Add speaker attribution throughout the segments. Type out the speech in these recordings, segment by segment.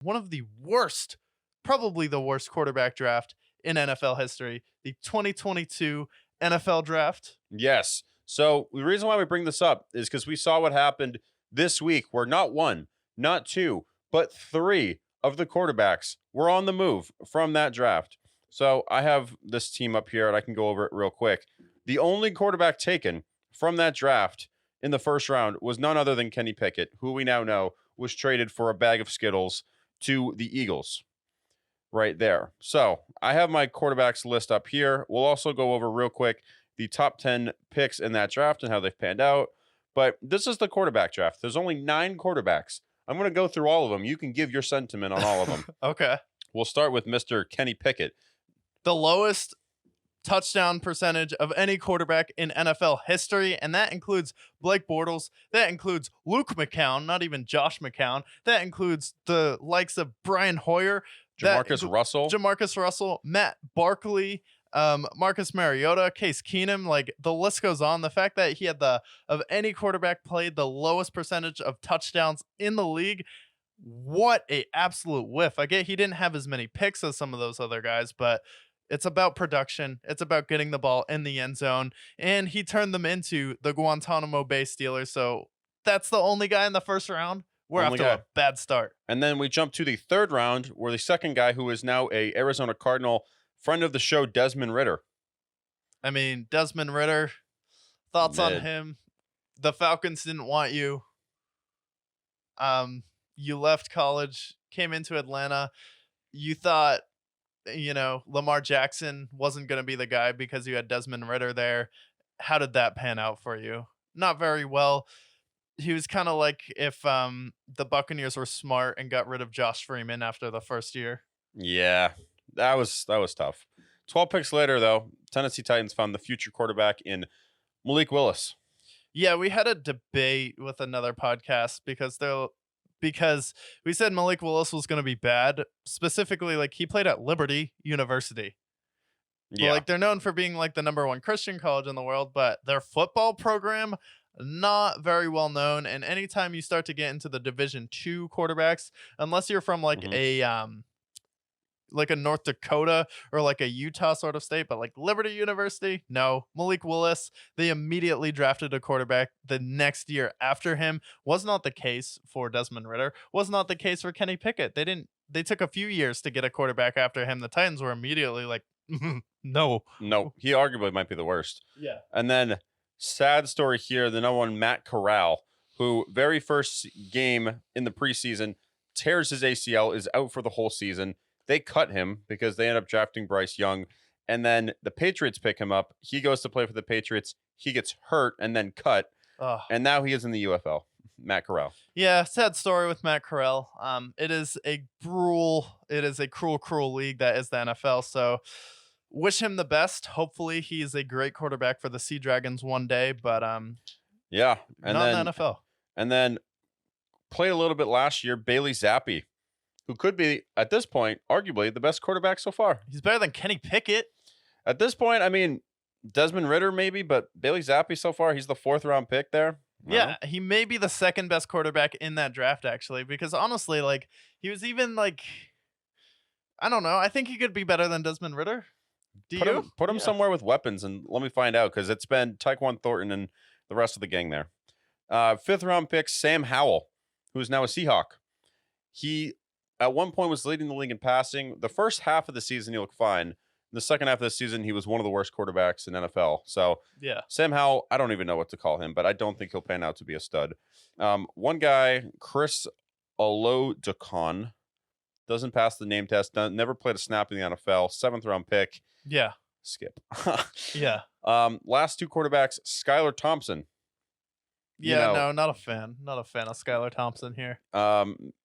Speaker 1: one of the worst, probably the worst quarterback draft in NFL history, the 2022 NFL draft.
Speaker 2: Yes. So the reason why we bring this up is because we saw what happened this week where not one, not two, but three of the quarterbacks were on the move from that draft. So I have this team up here and I can go over it real quick. The only quarterback taken from that draft in the first round was none other than Kenny Pickett, who we now know was traded for a bag of Skittles to the Eagles right there. So I have my quarterbacks list up here. We'll also go over real quick the top 10 picks in that draft and how they've panned out. But this is the quarterback draft. There's only 9 quarterbacks. I'm going to go through all of them. You can give your sentiment on all of them.
Speaker 1: Okay.
Speaker 2: We'll start with Mr. Kenny Pickett.
Speaker 1: The lowest touchdown percentage of any quarterback in NFL history, and that includes Blake Bortles. That includes Luke McCown, not even Josh McCown. That includes the likes of Brian Hoyer, Jamarcus Russell, Matt Barkley, Marcus Mariota, Case Keenum. Like, the list goes on. The fact that he had of any quarterback played the lowest percentage of touchdowns in the league. What a absolute whiff. I get he didn't have as many picks as some of those other guys, but it's about production. It's about getting the ball in the end zone. And he turned them into the Guantanamo Bay Steelers. So that's the only guy in the first round. We're off to a bad start.
Speaker 2: And then we jump to the third round, where the second guy, who is now a Arizona Cardinal, friend of the show, Desmond Ridder.
Speaker 1: I mean, Desmond Ridder, thoughts on him? The Falcons didn't want you. You left college, came into Atlanta. You thought, Lamar Jackson wasn't going to be the guy because you had Desmond Ridder there. How did that pan out for you? Not very well. He was kind of like if the Buccaneers were smart and got rid of Josh Freeman after the first year.
Speaker 2: Yeah, that was tough. 12 picks later, though, Tennessee Titans found the future quarterback in Malik Willis.
Speaker 1: Yeah, we had a debate with another podcast because we said Malik Willis was going to be bad. Specifically, like, he played at Liberty University. Yeah. Well, like, they're known for being like the #1 Christian college in the world, but their football program, not very well known. And anytime you start to get into the Division II quarterbacks, unless you're from like a North Dakota or like a Utah sort of state, but like Liberty University, no. Malik Willis, they immediately drafted a quarterback the next year after him. Was not the case for Desmond Ridder. Was not the case for Kenny Pickett. They took a few years to get a quarterback after him. The Titans were immediately like, no.
Speaker 2: He arguably might be the worst.
Speaker 1: Yeah.
Speaker 2: And then, sad story here, the #1 Matt Corral, who very first game in the preseason tears his ACL, is out for the whole season. They cut him because they end up drafting Bryce Young, and then the Patriots pick him up. He goes to play for the Patriots. He gets hurt and then cut, and now he is in the UFL. Matt Corral.
Speaker 1: Yeah, sad story with Matt Corral. It is a cruel league that is the NFL. So wish him the best. Hopefully he is a great quarterback for the Sea Dragons one day, but
Speaker 2: yeah,
Speaker 1: and not in the NFL.
Speaker 2: And then played a little bit last year, Bailey Zappi, who could be, at this point, arguably the best quarterback so far.
Speaker 1: He's better than Kenny Pickett.
Speaker 2: At this point, I mean, Desmond Ridder maybe, but Bailey Zappi so far, he's the 4th round pick there.
Speaker 1: Yeah, he may be the second best quarterback in that draft, actually, because honestly, like, he was even like, I don't know. I think he could be better than Desmond Ridder.
Speaker 2: Put him somewhere with weapons and let me find out, because it's been Tyquan Thornton and the rest of the gang there. 5th round pick, Sam Howell, who is now a Seahawk. He, at one point, was leading the league in passing. The first half of the season, he looked fine. In the second half of the season, he was one of the worst quarterbacks in NFL. So,
Speaker 1: yeah,
Speaker 2: Sam Howell, I don't even know what to call him, but I don't think he'll pan out to be a stud. One guy, Chris Olodokun, doesn't pass the name test, never played a snap in the NFL, 7th round pick.
Speaker 1: Yeah.
Speaker 2: Skip.
Speaker 1: Yeah.
Speaker 2: Last 2 quarterbacks, Skylar Thompson.
Speaker 1: Yeah, no, not a fan. Not a fan of Skylar Thompson here.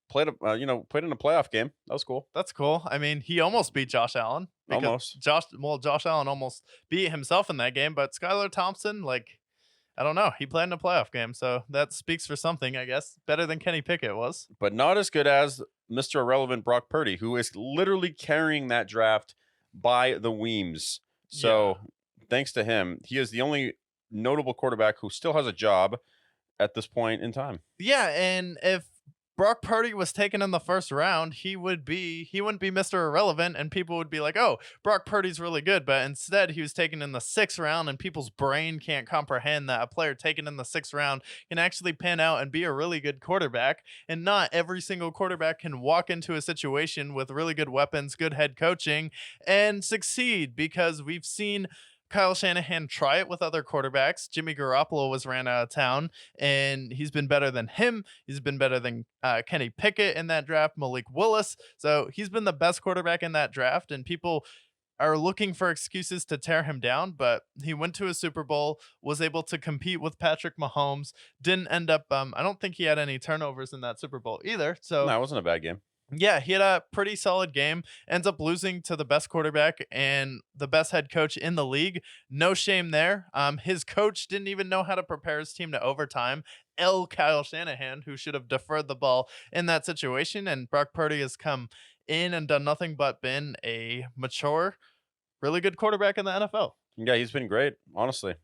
Speaker 2: Played in a playoff game. That was cool.
Speaker 1: That's cool. I mean, he almost beat Josh Allen.
Speaker 2: Almost.
Speaker 1: Josh Allen almost beat himself in that game, but Skylar Thompson, like, I don't know. He played in a playoff game, so that speaks for something, I guess. Better than Kenny Pickett was.
Speaker 2: But not as good as Mr. Irrelevant Brock Purdy, who is literally carrying that draft by the Weems. So, thanks to him, he is the only notable quarterback who still has a job at this point in time.
Speaker 1: Yeah, and if Brock Purdy was taken in the first round, he wouldn't be Mr. Irrelevant, and people would be like, "Oh, Brock Purdy's really good." But instead, he was taken in the 6th round, and people's brain can't comprehend that a player taken in the 6th round can actually pan out and be a really good quarterback. And not every single quarterback can walk into a situation with really good weapons, good head coaching, and succeed, because we've seen Kyle Shanahan try it with other quarterbacks. Jimmy Garoppolo was ran out of town, and he's been better than him. He's been better than Kenny Pickett in that draft, Malik Willis. So he's been the best quarterback in that draft, and people are looking for excuses to tear him down. But he went to a Super Bowl, was able to compete with Patrick Mahomes, didn't end up, I don't think he had any turnovers in that Super Bowl either. So
Speaker 2: No, it wasn't a bad game.
Speaker 1: yeah, he had a pretty solid game, ends up losing to the best quarterback and the best head coach in the league. No shame there. His coach didn't even know how to prepare his team to overtime. Kyle Shanahan, who should have deferred the ball in that situation. And Brock Purdy has come in and done nothing but been a mature, really good quarterback in the NFL.
Speaker 2: Yeah, he's been great, honestly.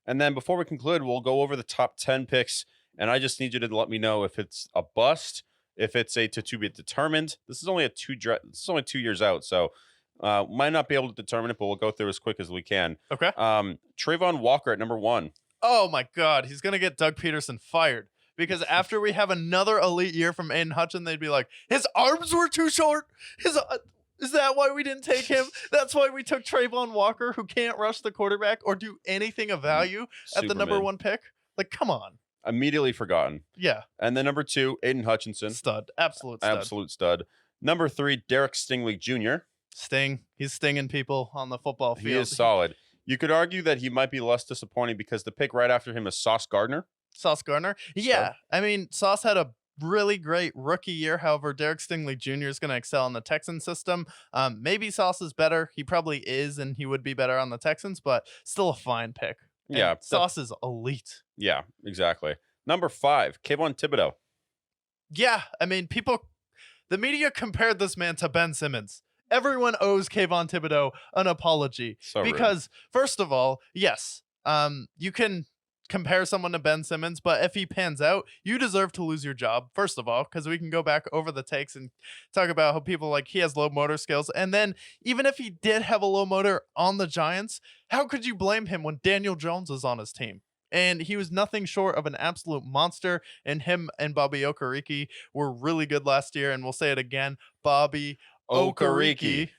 Speaker 2: And then before we conclude, we'll go over the top 10 picks. And I just need you to let me know if it's a bust, if it's a to be determined. This is only this is only 2 years out, so might not be able to determine it, but we'll go through as quick as we can.
Speaker 1: Okay.
Speaker 2: Trayvon Walker at number 1.
Speaker 1: Oh my God, he's gonna get Doug Peterson fired, because after we have another elite year from Aiden Hutchinson, they'd be like, his arms were too short. Is that why we didn't take him? That's why we took Trayvon Walker, who can't rush the quarterback or do anything of value at the number 1 pick. Like, come on.
Speaker 2: Immediately forgotten.
Speaker 1: Yeah.
Speaker 2: And then number 2, Aiden Hutchinson.
Speaker 1: Stud. Absolute stud.
Speaker 2: Absolute stud. Number 3, Derek Stingley Jr.
Speaker 1: Sting. He's stinging people on the football field.
Speaker 2: He is solid. You could argue that he might be less disappointing because the pick right after him is Sauce Gardner.
Speaker 1: Sauce Gardner? Yeah. I mean, Sauce had a really great rookie year. However, Derek Stingley Jr. is going to excel in the Texans system. Maybe Sauce is better. He probably is, and he would be better on the Texans, but still a fine pick. And
Speaker 2: yeah.
Speaker 1: Sauce is elite.
Speaker 2: Yeah, exactly. Number 5, Kayvon Thibodeau.
Speaker 1: Yeah. I mean, the media compared this man to Ben Simmons. Everyone owes Kayvon Thibodeau an apology.
Speaker 2: So
Speaker 1: because, first of all, yes, you can compare someone to Ben Simmons, but if he pans out, you deserve to lose your job, first of all, because we can go back over the takes and talk about how people like he has low motor skills. And then even if he did have a low motor on the Giants, how could you blame him when Daniel Jones is on his team? And he was nothing short of an absolute monster, and him and Bobby Okereke were really good last year. And we'll say it again, Bobby Okereke.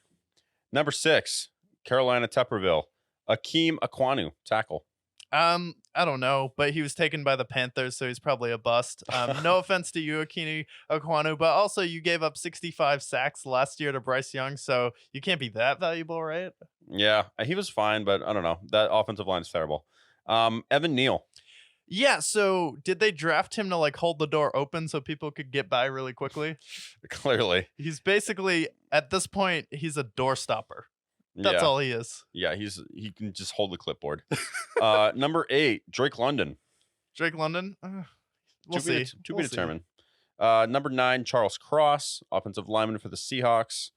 Speaker 2: Number 6, Carolina Tupperville, Akeem Aquanu, tackle.
Speaker 1: I don't know, but he was taken by the Panthers, so he's probably a bust. No offense to you, Akeem Aquanu, but also you gave up 65 sacks last year to Bryce Young, so you can't be that valuable, right?
Speaker 2: Yeah, he was fine, but I don't know. That offensive line is terrible. Evan Neal.
Speaker 1: Yeah, so did they draft him to like hold the door open so people could get by really quickly?
Speaker 2: Clearly.
Speaker 1: He's basically, at this point, he's a door stopper. That's all he is.
Speaker 2: Yeah, he can just hold the clipboard. Number 8, Drake London.
Speaker 1: Drake London? We'll see.
Speaker 2: To be determined. Number 9, Charles Cross, offensive lineman for the Seahawks.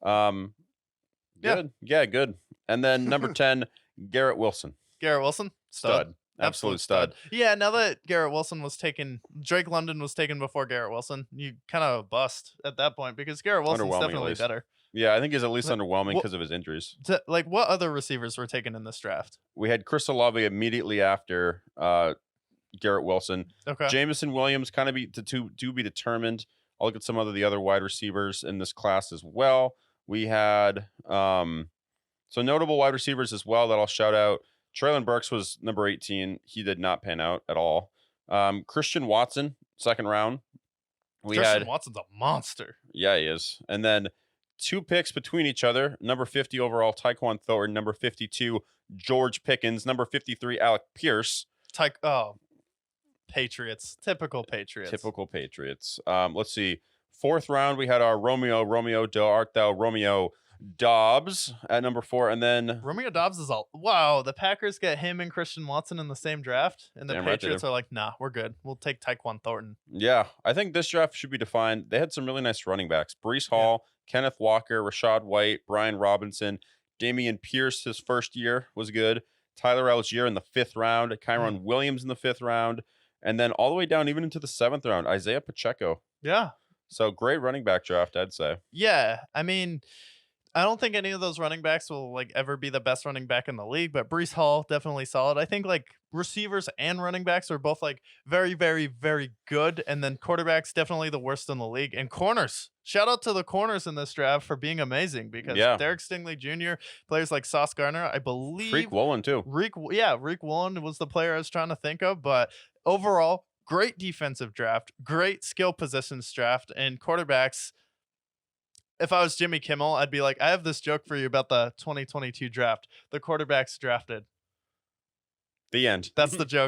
Speaker 2: Good. Yeah, good. And then number 10, Garrett Wilson.
Speaker 1: Garrett Wilson?
Speaker 2: Stud. Absolute stud.
Speaker 1: Yeah, now that Garrett Wilson was taken, Drake London was taken before Garrett Wilson, you kind of bust at that point because Garrett Wilson's definitely better.
Speaker 2: Yeah, I think he's at least underwhelming because of his injuries.
Speaker 1: Like, what other receivers were taken in this draft?
Speaker 2: We had Chris Olave immediately after Garrett Wilson.
Speaker 1: Okay.
Speaker 2: Jameson Williams kind of to be determined. I'll look at some of the other wide receivers in this class as well. We had some notable wide receivers as well that I'll shout out. Traylon Burks was number 18. He did not pan out at all. Christian Watson, 2nd round.
Speaker 1: Christian Watson's a monster.
Speaker 2: Yeah, he is. And then 2 picks between each other. Number 50 overall, Tyquan Thornton. Number 52, George Pickens. Number 53, Alec Pierce.
Speaker 1: Patriots. Typical Patriots.
Speaker 2: Typical Patriots. Let's see. 4th round, we had our Romeo Art Thou Romeo Dobbs at number 4, and then
Speaker 1: Romeo Dobbs is all wow. The Packers get him and Christian Watson in the same draft, and the Patriots are like, nah, we're good. We'll take Tyquan Thornton.
Speaker 2: Yeah, I think this draft should be defined. They had some really nice running backs: Breece Hall, Kenneth Walker, Rashad White, Brian Robinson, Damian Pierce. His first year was good. Tyler Algier in the 5th round, Kyron Williams in the 5th round, and then all the way down even into the 7th round, Isaiah Pacheco.
Speaker 1: Yeah.
Speaker 2: So great running back draft, I'd say.
Speaker 1: Yeah. I mean, I don't think any of those running backs will like ever be the best running back in the league, but Brees Hall definitely solid. I think like receivers and running backs are both like very, very, very good, and then quarterbacks definitely the worst in the league. And corners, shout out to the corners in this draft for being amazing because
Speaker 2: Yeah.
Speaker 1: Derek Stingley Jr., players like Sauce Gardner, I
Speaker 2: Freak
Speaker 1: believe
Speaker 2: Woolen too.
Speaker 1: Reek Woolen was the player I was trying to think of, but overall, great defensive draft, great skill positions draft, and quarterbacks. If I was Jimmy Kimmel, I'd be like, I have this joke for you about the 2022 draft. The quarterbacks drafted.
Speaker 2: The end.
Speaker 1: That's the joke.